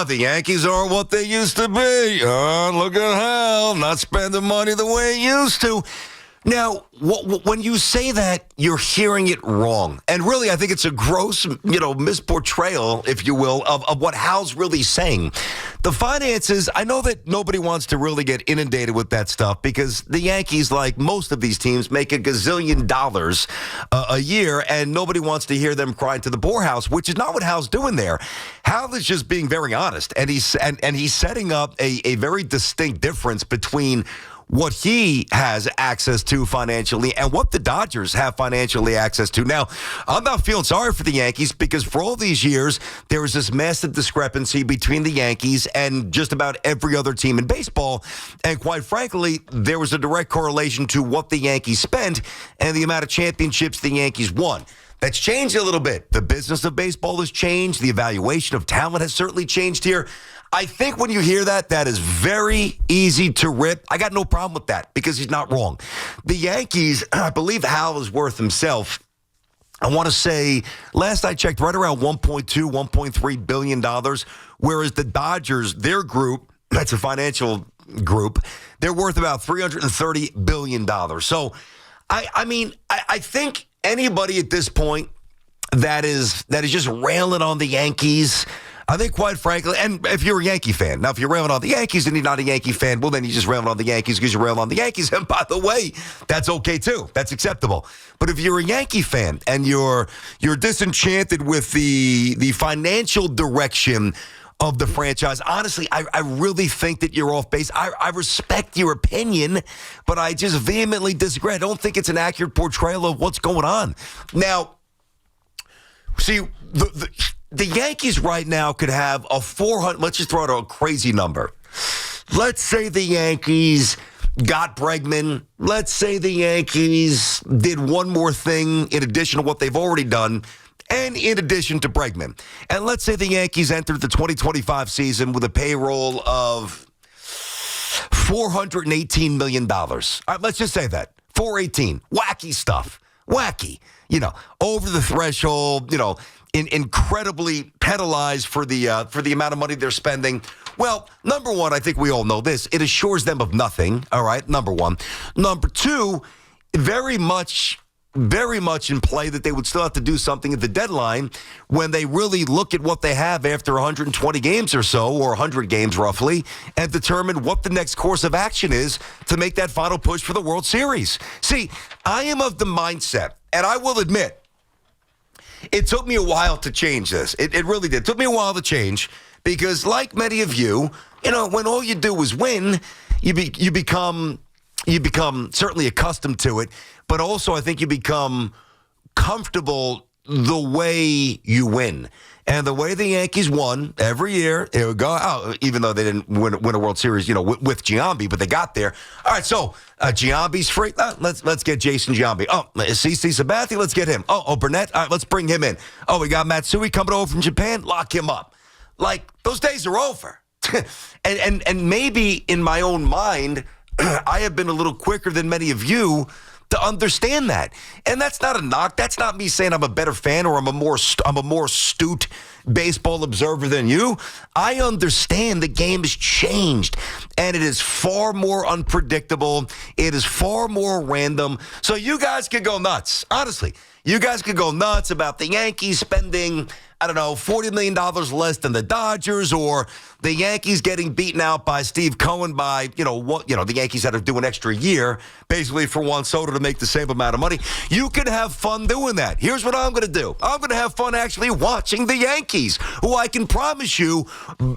The Yankees are what they used to be. Look at hell, not spending money the way it used to. Now, when you say that, you're hearing it wrong. And really, I think it's a gross, misportrayal, if you will, of what Hal's really saying. The finances, I know that nobody wants to really get inundated with that stuff because the Yankees, like most of these teams, make $1 gazillion a year, and nobody wants to hear them crying to the poorhouse, which is not what Hal's doing there. Hal is just being very honest, and he's setting up a very distinct difference between what he has access to financially and what the Dodgers have financially access to. Now, I'm not feeling sorry for the Yankees because for all these years, there was this massive discrepancy between the Yankees and just about every other team in baseball. And quite frankly, there was a direct correlation to what the Yankees spent and the amount of championships the Yankees won. That's changed a little bit. The business of baseball has changed. The evaluation of talent has certainly changed here. I think when you hear that, that is very easy to rip. I got no problem with that because he's not wrong. The Yankees, I believe Hal is worth himself, I want to say, last I checked, right around $1.2, $1.3 billion, whereas the Dodgers, their group, that's a financial group, they're worth about $330 billion. So, I think anybody at this point that is just railing on the Yankees, I think, quite frankly, and if you're a Yankee fan, now if you're railing on the Yankees and you're not a Yankee fan, well, then you just railing on the Yankees because you're railing on the Yankees. And by the way, that's okay too. That's acceptable. But if you're a Yankee fan and you're disenchanted with the financial direction of the franchise, honestly, I really think that you're off base. I respect your opinion, but I just vehemently disagree. I don't think it's an accurate portrayal of what's going on. Now, see, the Yankees right now could have a 400, let's just throw out a crazy number. Let's say the Yankees got Bregman. Let's say the Yankees did one more thing in addition to what they've already done and in addition to Bregman. And let's say the Yankees entered the 2025 season with a payroll of $418 million. All right, let's just say that. 418. Wacky stuff. Wacky. Over the threshold, incredibly penalized for the amount of money they're spending. Well, number one, I think we all know this. It assures them of nothing, all right, number one. Number two, very much in play that they would still have to do something at the deadline when they really look at what they have after 120 games or so, or 100 games roughly, and determine what the next course of action is to make that final push for the World Series. See, I am of the mindset, and I will admit, it took me a while to change this. It really did. It took me a while to change because, like many of you, when all you do is win, you become certainly accustomed to it, but also I think you become comfortable the way you win. And the way the Yankees won every year, it would go out, even though they didn't win a World Series, with Giambi, but they got there. All right, so Giambi's free. Let's get Jason Giambi. Oh, CC Sabathia, let's get him. Oh, Burnett, all right, let's bring him in. Oh, we got Matsui coming over from Japan. Lock him up. Like, those days are over. and maybe in my own mind, I have been a little quicker than many of you to understand that. And that's not a knock. That's not me saying I'm a better fan or I'm a more astute baseball observer than you. I understand the game has changed and it is far more unpredictable. It is far more random. So you guys could go nuts. Honestly, you guys could go nuts about the Yankees spending, I don't know, $40 million less than the Dodgers, or the Yankees getting beaten out by Steve Cohen by, the Yankees had to do an extra year, basically for Juan Soto to make the same amount of money. You can have fun doing that. Here's what I'm going to do. I'm going to have fun actually watching the Yankees, who I can promise you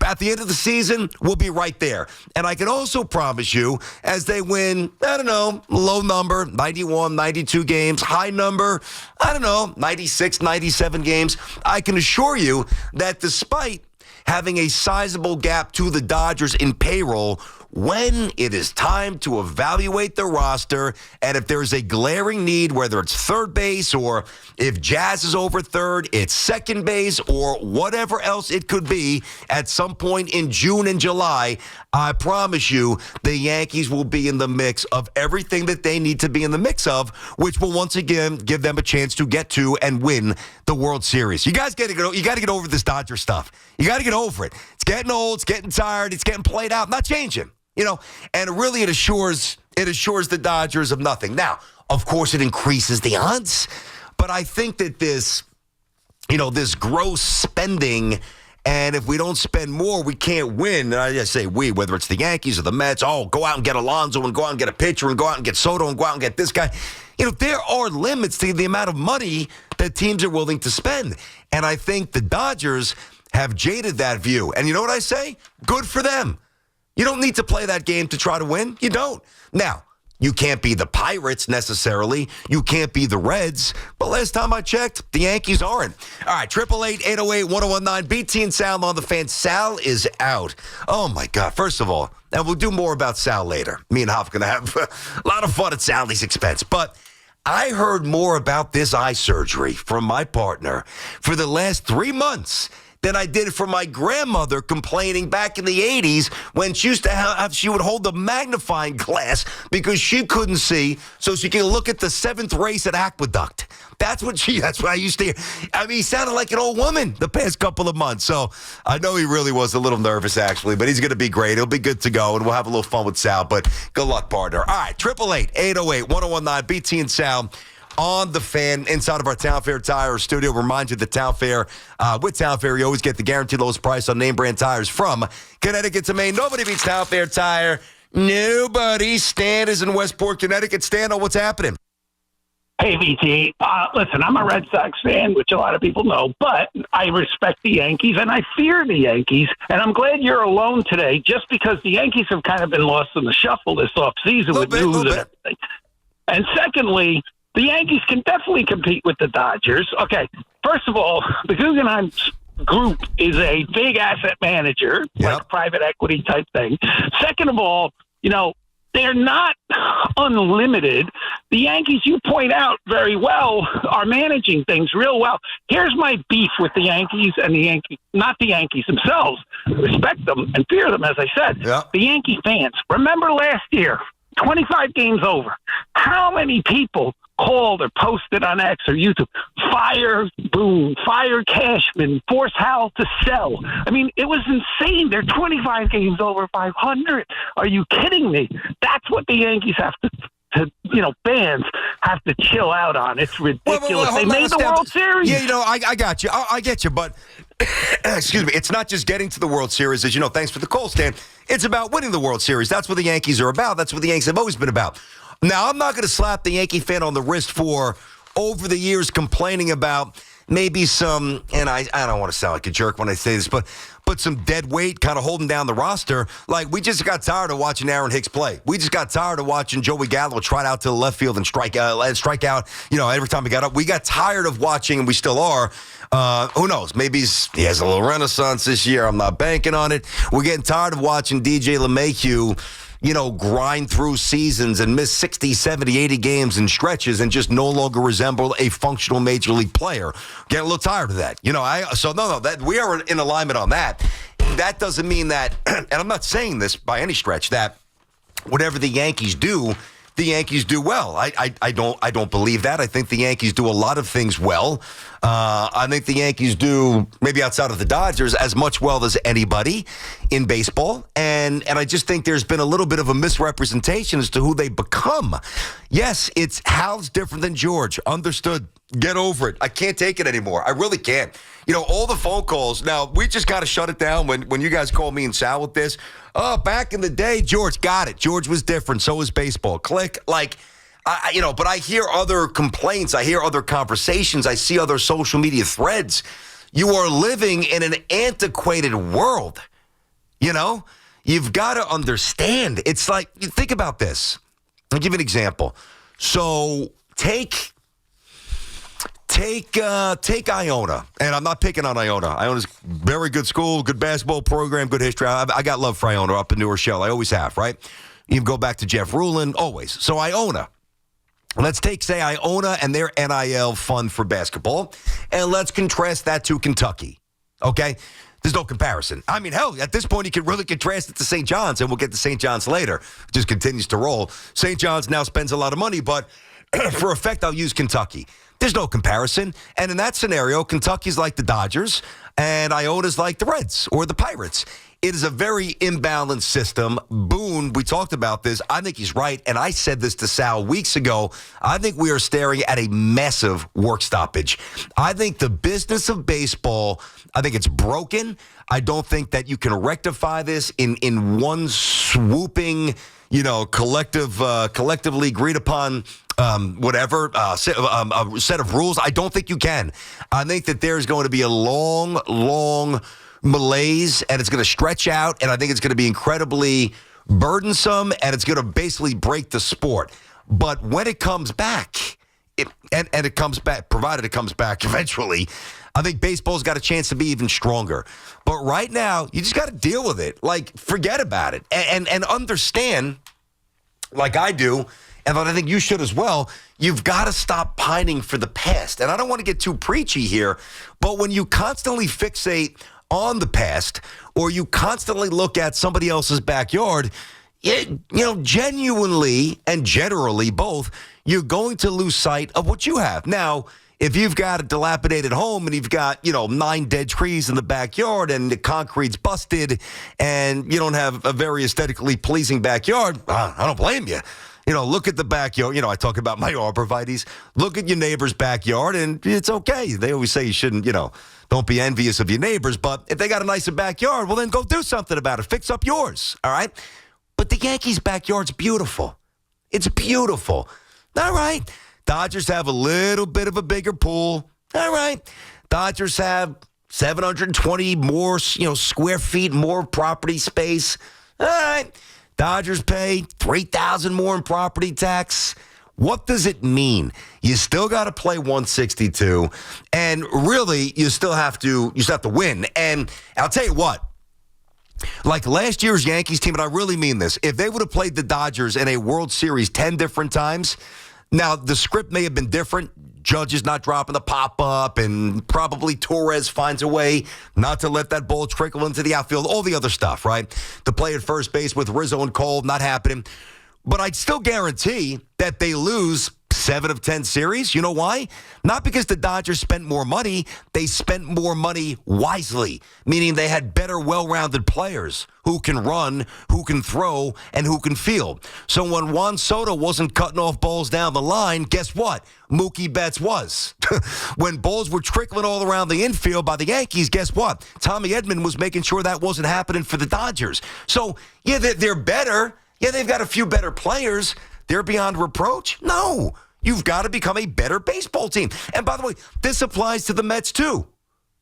at the end of the season will be right there. And I can also promise you as they win, I don't know, low number, 91, 92 games, high number, I don't know, 96, 97 games, I can assure you that despite having a sizable gap to the Dodgers in payroll, when it is time to evaluate the roster, and if there's a glaring need, whether it's third base or if Jazz is over third, it's second base or whatever else it could be at some point in June and July, I promise you the Yankees will be in the mix of everything that they need to be in the mix of, which will once again give them a chance to get to and win the World Series. You guys got to get over this Dodger stuff. You got to get over it. It's It's getting old. It's getting tired. It's getting played out. Not changing. And really it assures the Dodgers of nothing. Now, of course, it increases the odds. But I think that this gross spending, and if we don't spend more, we can't win. And I just say we, whether it's the Yankees or the Mets, go out and get Alonso and go out and get a pitcher and go out and get Soto and go out and get this guy. There are limits to the amount of money that teams are willing to spend. And I think the Dodgers have jaded that view. And you know what I say? Good for them. You don't need to play that game to try to win. You don't. Now, you can't be the Pirates necessarily. You can't be the Reds. But last time I checked, the Yankees aren't. All right, 888-808-1019. BT and Sal on the Fan. Sal is out. Oh, my God. First of all, and we'll do more about Sal later. Me and Hoff are going to have a lot of fun at Sally's expense. But I heard more about this eye surgery from my partner for the last 3 months than I did for my grandmother complaining back in the 80s when she used to she would hold the magnifying glass because she couldn't see so she could look at the 7th race at Aqueduct. That's what I used to hear. I mean, he sounded like an old woman the past couple of months. So I know he really was a little nervous, actually, but he's going to be great. He'll be good to go, and we'll have a little fun with Sal. But good luck, partner. All right, 888-808-1019, BT and Sal on the Fan inside of our Town Fair Tire studio. Remind you that Town Fair, with Town Fair, you always get the guaranteed lowest price on name brand tires from Connecticut to Maine. Nobody beats Town Fair Tire. Nobody. Stan is in Westport, Connecticut. Stan, what's happening? Hey, VT. Listen, I'm a Red Sox fan, which a lot of people know, but I respect the Yankees and I fear the Yankees. And I'm glad you're alone today just because the Yankees have kind of been lost in the shuffle this offseason with news and everything. And secondly, the Yankees can definitely compete with the Dodgers. Okay, first of all, the Guggenheim Group is a big asset manager, like private equity type thing. Second of all, they're not unlimited. The Yankees, you point out very well, are managing things real well. Here's my beef with the Yankees and not the Yankees themselves. Respect them and fear them, as I said. The Yankee fans. Remember last year, 25 games over. How many people called or posted on X or YouTube, fire Boone, fire Cashman, force Hal to sell? I mean, it was insane. They're 25 games over 500. Are you kidding me? That's what the Yankees have to fans have to chill out on. It's ridiculous. They made the World Series. Yeah, I got you. I get you, but excuse me, it's not just getting to the World Series. As you know, thanks for the call, Stan. It's about winning the World Series. That's what the Yankees are about. That's what the Yankees have always been about. Now, I'm not going to slap the Yankee fan on the wrist for, over the years, complaining about maybe some, and I don't want to sound like a jerk when I say this, but some dead weight kind of holding down the roster. Like, we just got tired of watching Aaron Hicks play. We just got tired of watching Joey Gallo trot out to the left field and strike out, every time he got up. We got tired of watching, and we still are. Who knows? Maybe he has a little renaissance this year. I'm not banking on it. We're getting tired of watching DJ LeMahieu, grind through seasons and miss 60, 70, 80 games in stretches and just no longer resemble a functional major league player. Getting a little tired of that. That we are in alignment on that. That doesn't mean that, and I'm not saying this by any stretch, that whatever the Yankees do well. I don't believe that. I think the Yankees do a lot of things well. I think the Yankees do, maybe outside of the Dodgers, as much well as anybody in baseball. And I just think there's been a little bit of a misrepresentation as to who they become. Yes, it's Hal's different than George. Understood. Get over it. I can't take it anymore. I really can't. All the phone calls. Now, we just got to shut it down when you guys call me and Sal with this. Oh, back in the day, George got it. George was different. So was baseball. Click. But I hear other complaints. I hear other conversations. I see other social media threads. You are living in an antiquated world. You've got to understand. It's like, think about this. I'll give you an example. So take Iona, and I'm not picking on Iona. Iona's very good school, good basketball program, good history. I got love for Iona up in New Rochelle. I always have, right? You can go back to Jeff Rulin, always. So Iona. Let's take, say, Iona and their NIL fund for basketball, and let's contrast that to Kentucky, okay? There's no comparison. I mean, hell, at this point, you can really contrast it to St. John's, and we'll get to St. John's later. It just continues to roll. St. John's now spends a lot of money, but for effect, I'll use Kentucky. There's no comparison. And in that scenario, Kentucky's like the Dodgers, and Iota's like the Reds or the Pirates. It is a very imbalanced system. Boone, we talked about this. I think he's right, and I said this to Sal weeks ago. I think we are staring at a massive work stoppage. I think the business of baseball, I think it's broken. I don't think that you can rectify this in one swooping, collectively agreed upon set of rules. I don't think you can. I think that there's going to be a long malaise, and it's going to stretch out, and I think it's going to be incredibly burdensome, and it's going to basically break the sport. But when it comes back, it comes back, provided it comes back eventually, I think baseball's got a chance to be even stronger. But right now, you just got to deal with it. Like, forget about it, and understand, like I do, and I think you should as well, you've got to stop pining for the past. And I don't want to get too preachy here, but when you constantly fixate on the past, or you constantly look at somebody else's backyard, genuinely and generally both, you're going to lose sight of what you have. Now, if you've got a dilapidated home and you've got, 9 dead trees in the backyard and the concrete's busted and you don't have a very aesthetically pleasing backyard, I don't blame you. Look at the backyard. I talk about my arborvitaes. Look at your neighbor's backyard, and it's okay. They always say you shouldn't, don't be envious of your neighbors. But if they got a nicer backyard, well, then go do something about it. Fix up yours, all right? But the Yankees' backyard's beautiful. It's beautiful. All right. Dodgers have a little bit of a bigger pool. All right. Dodgers have 720 more, square feet, more property space. All right. Dodgers pay $3,000 more in property tax. What does it mean? You still got to play 162, and really, you have to win. And I'll tell you what, like last year's Yankees team, and I really mean this, if they would have played the Dodgers in a World Series 10 different times, now the script may have been different. Judge is not dropping the pop-up, and probably Torres finds a way not to let that ball trickle into the outfield, all the other stuff, right? To play at first base with Rizzo and Cole, not happening. But I'd still guarantee that they lose 7 of 10 series. You know why? Not because the Dodgers spent more money. They spent more money wisely, meaning they had better, well-rounded players who can run, who can throw, and who can field. So when Juan Soto wasn't cutting off balls down the line, guess what? Mookie Betts was. When balls were trickling all around the infield by the Yankees, guess what? Tommy Edman was making sure that wasn't happening for the Dodgers. So, yeah, they're better. Yeah, they've got a few better players. They're beyond reproach? No. You've got to become a better baseball team. And by the way, this applies to the Mets too.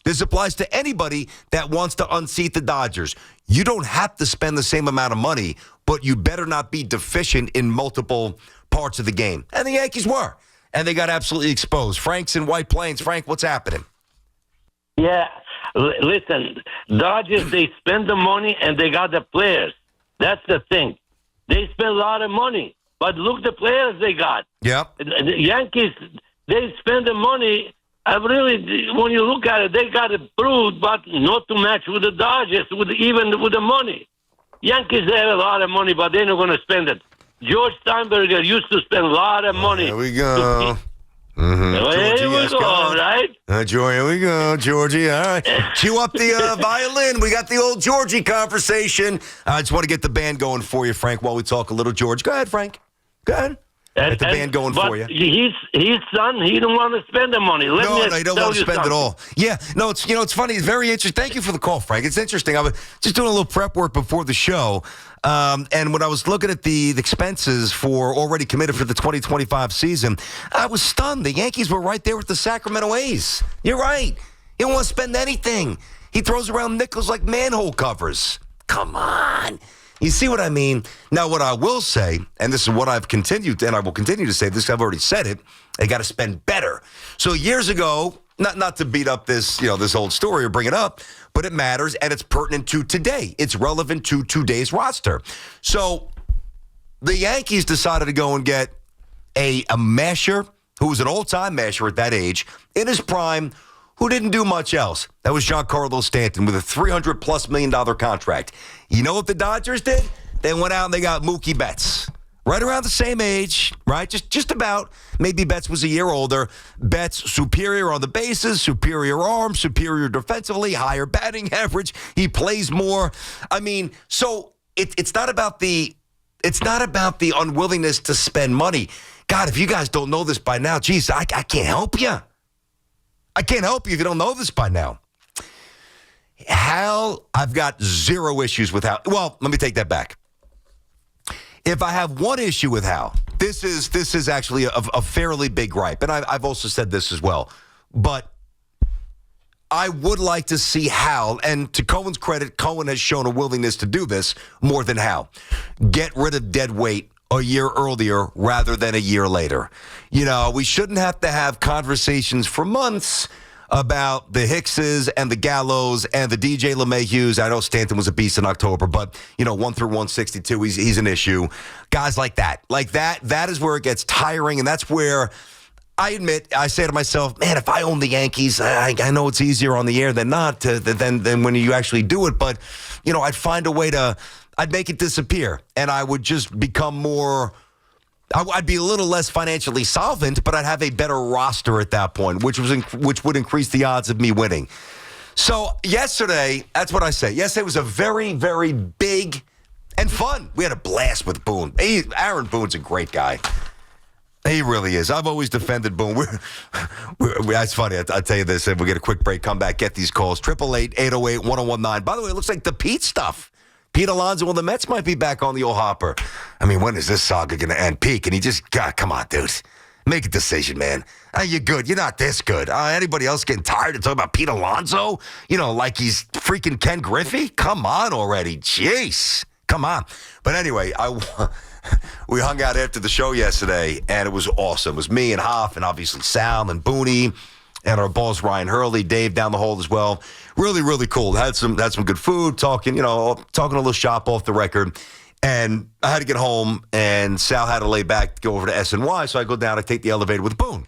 This applies to anybody that wants to unseat the Dodgers. You don't have to spend the same amount of money, but you better not be deficient in multiple parts of the game. And the Yankees were. And they got absolutely exposed. Frank's in White Plains. Frank, what's happening? Yeah. Listen, Dodgers, they spend the money and they got the players. That's the thing. They spend a lot of money. But look the players they got. Yep. The Yankees, they spend the money. Really, when you look at it, they got it proved, but not to match with the Dodgers, even with the money. Yankees, they have a lot of money, but they're not going to spend it. George Steinberger used to spend a lot of money. There we go. Here we go, right? Georgie, here we go, Georgie. All right. Cue up the violin. We got the old Georgie conversation. I just want to get the band going for you, Frank, while we talk a little George. Go ahead, Frank. Go ahead. Get the band going for you. His son, he don't want to spend the money. No, he don't want to spend it all. Yeah, no, it's funny. It's very interesting. Thank you for the call, Frank. It's interesting. I was just doing a little prep work before the show, and when I was looking at the expenses for already committed for the 2025 season, I was stunned. The Yankees were right there with the Sacramento A's. You're right. He don't want to spend anything. He throws around nickels like manhole covers. Come on. You see what I mean? Now, what I will say, and this is what I've continued to, and I will continue to say this, I've already said it, they got to spend better. So years ago, not to beat up this, this old story or bring it up, but it matters, and it's pertinent to today. It's relevant to today's roster. So the Yankees decided to go and get a masher who was an all-time masher at that age, in his prime, who didn't do much else. That was Giancarlo Stanton with a $300+ million contract. You know what the Dodgers did? They went out and they got Mookie Betts. right around the same age, right? Just about. Maybe Betts was a year older. Betts superior on the bases, superior arm, superior defensively, higher batting average. He plays more. I mean, so it's not about the unwillingness to spend money. God, if you guys don't know this by now, geez, I can't help you. I can't help you if you don't know this by now. Hal, I've got zero issues with Hal. Well, let me take that back. If I have one issue with Hal, this is actually a fairly big gripe, and I've also said this as well. But I would like to see Hal, and to Cohen's credit, Cohen has shown a willingness to do this more than Hal. Get rid of dead weight a year earlier rather than a year later. You know, we shouldn't have to have conversations for months about the Hickses and the Gallos and the DJ LeMayhews. I know Stanton was a beast in October, but, 1 through 162, he's an issue. Guys like that. That is where it gets tiring, and that's where I admit, I say to myself, man, if I own the Yankees, I know it's easier on the air than not, than when you actually do it, but, I'd find a way I'd make it disappear, and I would just become more... I'd be a little less financially solvent, but I'd have a better roster at that point, which would increase the odds of me winning. So yesterday, that's what I say. Yesterday was a very, very big and fun. We had a blast with Boone. Aaron Boone's a great guy. He really is. I've always defended Boone. That's funny. I'll tell you this, and we'll get a quick break, come back, get these calls. 888-808-1019. By the way, it looks like the Pete stuff. Pete Alonso and the Mets might be back on the old hopper. I mean, when is this saga going to end? Pete, can you just, God, come on, dude. Make a decision, man. You're good. You're not this good. Anybody else getting tired of talking about Pete Alonso? Like he's freaking Ken Griffey? Come on already. Jeez. Come on. But anyway, we hung out after the show yesterday, and it was awesome. It was me and Hoff and obviously Sal and Booney and our boss Ryan Hurley, Dave down the hall as well. Really, really cool. Had some good food, talking a little shop off the record. And I had to get home, and Sal had to lay back to go over to SNY, so I go down, I take the elevator with Boone.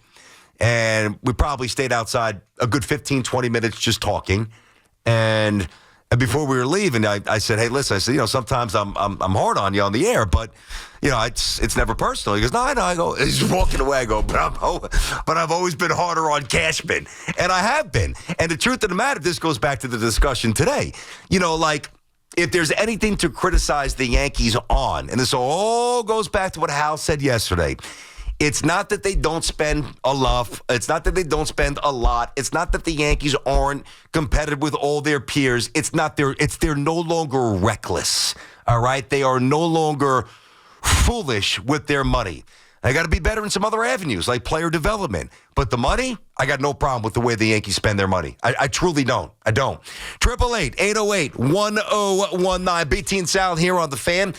And we probably stayed outside a good 15, 20 minutes just talking. And before we were leaving, I said, hey, listen, I said, sometimes I'm hard on you on the air, but, it's never personal. He goes, no, I know. I go, he's walking away. I go, but I've always been harder on Cashman. And I have been. And the truth of the matter, this goes back to the discussion today. If there's anything to criticize the Yankees on, and this all goes back to what Hal said yesterday, it's not that they don't spend enough. It's not that they don't spend a lot. It's not that the Yankees aren't competitive with all their peers. They're no longer reckless. All right? They are no longer foolish with their money. They got to be better in some other avenues, like player development. But the money, I got no problem with the way the Yankees spend their money. I truly don't. I don't. 888-808-1019. BT and Sal here on The Fan.